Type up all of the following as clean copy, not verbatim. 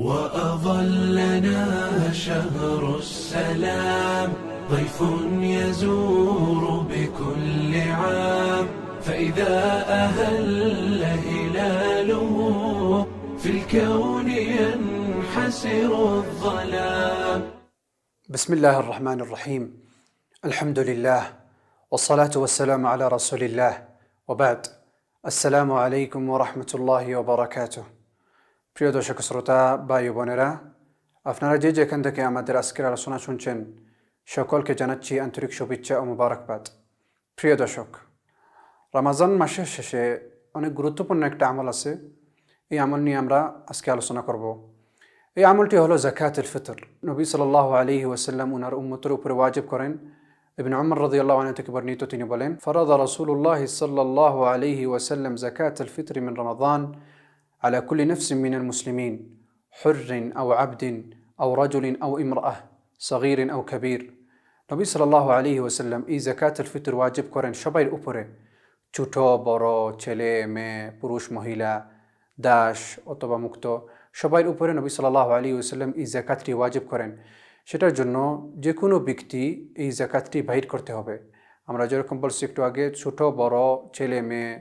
وأظلنا شهر السلام ضيف يزور بكل عام فإذا أهل هلاله في الكون ينحسر الظلام. بسم الله الرحمن الرحيم. الحمد لله والصلاة والسلام على رسول الله وبعد. السلام عليكم ورحمة الله وبركاته. প্রিয় দর্শক শ্রোতা ভাই বোনেরা, আপনারা যে যেখান থেকে আমাদের আজকের আলোচনা শুনছেন সকলকে জানাচ্ছি আন্তরিক শুভেচ্ছা ও মুবারকবাদ। প্রিয় দর্শক, রমজান মাসের শেষে অনেক গুরুত্বপূর্ণ একটা আমল আছে। এই আমল নিয়ে আমরা আজকে আলোচনা করব। এই আমলটি হলো যাকাতুল ফিতর। নবী সাল্লাল্লাহু আলাইহি ওয়াসাল্লাম উনার উম্মতের উপরে ওয়াজিব করেন। ইবনে উমর রাদিয়াল্লাহু আনহু থেকে বর্ণিত, তিনি বলেন, ফরাদা রাসূলুল্লাহ সাল্লাল্লাহু আলাইহি ওয়াসাল্লাম যাকাতুল ফিতর মিন রমাদান على كل نفس من المسلمين حر أو عبد أو رجل أو امرأة صغير أو كبير। নবী সাল্লাল্লাহু আলাইহি ওয়াসাল্লাম এই যাকাতুল ফিতর ওয়াজিব করেন সবার উপরে, ছোট বড়, ছেলে মেয়ে, পুরুষ মহিলা, দাস অথবা মুক্ত, সবার উপরে নবী সাল্লাল্লাহু আলাইহি ওয়াসাল্লাম এই যাকাতটি ওয়াজিব করেন। সেটার জন্য যে কোনো ব্যক্তি এই যাকাতটি বাহির করতে হবে। আমরা যেরকম বলছি একটু আগে, ছোট বড়, ছেলে মেয়ে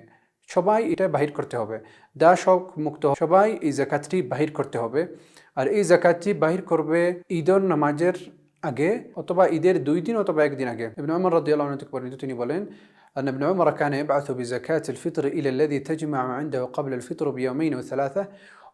সবাই এটা বাহির করতে হবে। দাস হোক মুক্ত, সবাই এই যাকাতটি বাহির করতে হবে। আর এই যাকাতটি বাহির করবে ঈদের নামাজের আগে অথবা ঈদের 2 দিন অথবা 1 দিন আগে। ইবনে উমর রাদিয়াল্লাহু আনহু থেকে বর্ণিত, তিনি বলেন, أن ابن عمر كان يبعث بزكاة الفطر إلى الذي تجمع عنده قبل الفطر بيومين وثلاثة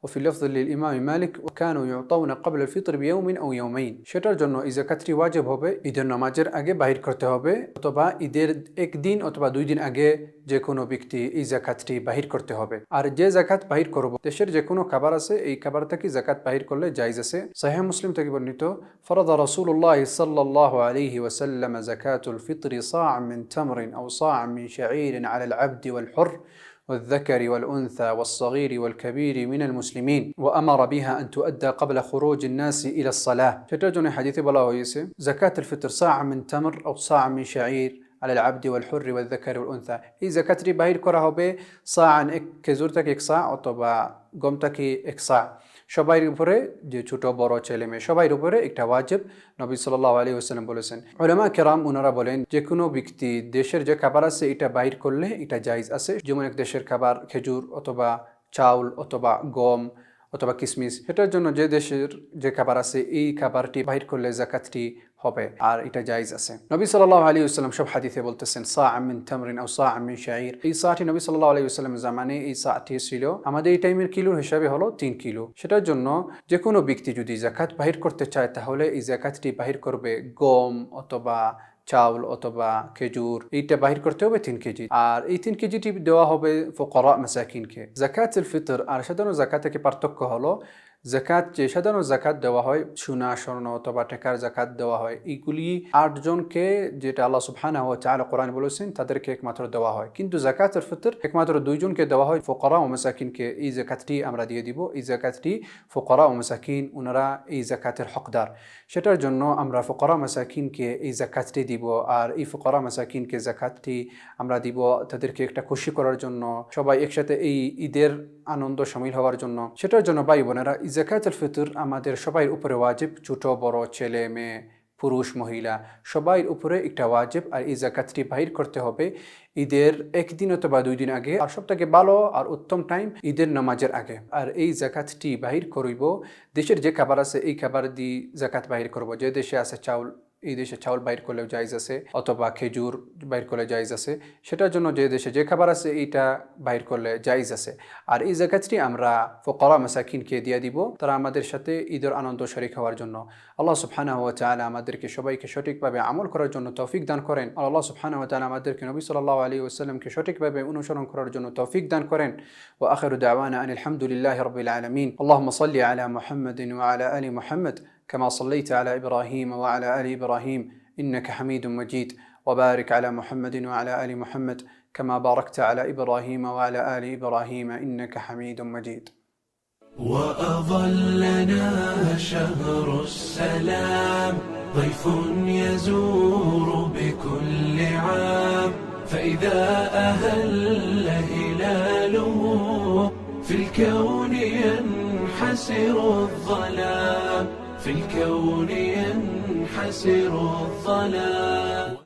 وفي لفظ للإمام مالك وكانوا يعطون قبل الفطر بيوم أو يومين। সেটার জন্য এই যাকাতটি ওয়াজিব হবে ঈদের নামাজের আগে বাহির করতে হবে, অথবা ঈদের 1 দিন অথবা 2 দিন আগে যে কোনো ব্যক্তি এই যাকাতটি বাহির করতে হবে। আর যে যাকাত বাহির করব, দেশের যে কোনো খাবার আছে, এই খাবার থেকে যাকাত বাহির করলে জায়েজ আছে। সহিহ মুসলিম থেকে বর্ণিত, ফরাদা রাসূলুল্লাহ সাল্লাল্লাহু আলাইহি ওয়াসাল্লাম যাকাতুল ফিতর সা'আন মিন তামরিন আও সা'আন মিন শাঈরিন আলা আল-'আবদি ওয়াল হুর والذكر والأنثى والصغير والكبير من المسلمين وأمر بها أن تؤدى قبل خروج الناس إلى الصلاة। সেটার জন্য হাদিসে বলা হয়েছে, যাকাতুল ফিতর সা'আ মিন তামর আও সা'আ মিন শাঈর على العبد والحر والذكر والأنثى। এই যাকাতটি বাহির করা হবে সা'আন, এক খেজুর থেকে 1 সা অথবা গম থেকে 1 সা। সবার উপরে, যে ছোট বড় ছেলে মেয়ে সবার উপরে একটা ওয়াজিব, নবী সাল্লাল্লাহু আলাইহি ওয়াসাল্লাম বলেছেন। উলামা কেরাম ওনারা বলেন, যে কোনো ব্যক্তি দেশের যে খাবার আছে এটা বাহির করলে এটা জায়েজ আছে। যেমন এক দেশের খাবার খেজুর অথবা চাউল অথবা গম অথবা কিসমিস, সেটার জন্য যে দেশের যে খাবার আছে এই খাবারটি বাহির করলে যাকাতটি হবে, আর এটা জায়েজ আছে। নবী সাল্লাল্লাহু আলাইহি ওয়াসাল্লাম সব হাদিসে বলতেছেন সা'আ মিন তামরিন আও সা'আ মিন শাঈর। এই সা'টি নবী সাল্লাল্লাহু আলাইহি ওয়াসাল্লামের জামানে এই সা'টি ছিল, আমাদের এই টাইমের কিলোর হিসাবে হলো 3 কিলো। সেটার জন্য যে কোনো ব্যক্তি যদি যাকাত বাহির করতে চায় তাহলে এই যাকাতটি বাহির করবে গম অথবা চাউল অথবা খেজুর, এইটা বাহির করতে হবে 3 কেজি। আর এই 3 কেজিটি দেওয়া হবে ফুকারা মাসাকিনকে। যাকাতুল ফিতর আর সাধারণ যাকাত থেকে পার্থক্য হলো, যাকাত যে সাধারণ যাকাত দেওয়া হয়, সোনা স্বর্ণ অথবা টাকার যাকাত দেওয়া হয়, এইগুলি 8 জনকে, যেটা আল্লাহ সুবহানাহু ওয়া তাআলা কোরআন বলেছেন, তাদেরকে একমাত্র দেওয়া হয়। কিন্তু যাকাতুল ফিতর একমাত্র 2 জনকে দেওয়া হয়, ফুকারা ও মাসাকিনকে। এই যাকাতটি আমরা দিয়ে দিব। এই যাকাতটি ফুকারা ও মাসাকিন, ওনারা এই যাকাতের হকদার। সেটার জন্য আমরা ফুকারা মাসাকিনকে এই যাকাতটি দিব। আর এই ফুকারা মাসাকিনকে যাকাতটি আমরা দিব তাদেরকে একটা খুশি করার জন্য, সবাই একসাথে এই ঈদের আনন্দ শামিল হওয়ার জন্য। সেটার জন্য ভাই বোনেরা, যাকাতুল ফিতর আমাদের সবাই উপরে ওয়াজিব, ছোট বড়, ছেলে মেয়ে, পুরুষ মহিলা সবাই উপরে একটা ওয়াজিব। আর এই যাকাতটি বাহির করতে হবে ঈদের 1 দিন অথবা 2 দিন আগে, আর সবথেকে ভালো আর উত্তম টাইম ঈদের নামাজের আগে। আর এই যাকাতটি বাহির করিব দেশের যে খাবার আছে এই খাবার দিয়ে যাকাত বাহির করব। যে দেশে আছে চাউল, এই দেশে চাউল বাইর করলেও জায়েজ আছে, অথবা খেজুর বাইর করলে জায়েজ আছে। সেটার জন্য যে দেশে যে খাবার আছে এইটা বাইর করলে জায়েজ আছে। আর এই যাকাতটি আমরা ফুকারা মাসাকিনকে দিয়ে দিব, তারা আমাদের সাথে ঈদের আনন্দ শরীক হওয়ার জন্য। আল্লাহ সুবহানাহু ওয়া তাআলা আমাদেরকে সবাইকে সঠিকভাবে আমল করার জন্য তৌফিক দান করেন। আর আল্লাহ সুবহানাহু ওয়া তাআলা আমাদেরকে নবী সাল্লাল্লাহু আলাইহি ওয়াসাল্লামকে সঠিকভাবে অনুসরণ করার জন্য তৌফিক দান করেন। ওয়া আখিরু দাওয়ানা আনিল হামদুলিল্লাহি রাব্বিল আলামিন। আল্লাহুম্মা সাল্লি আলা মুহাম্মাদিন ওয়া আলা আলি মুহাম্মাদ كما صليت على إبراهيم وعلى آل إبراهيم إنك حميد مجيد وبارك على محمد وعلى آل محمد كما باركت على إبراهيم وعلى آل إبراهيم إنك حميد مجيد. وأظلنا شهر السلام ضيف يزور بكل عام فإذا أهل هلاله في الكون ينحسر ينحسر الظلام، في الكون ينحسر الظلام.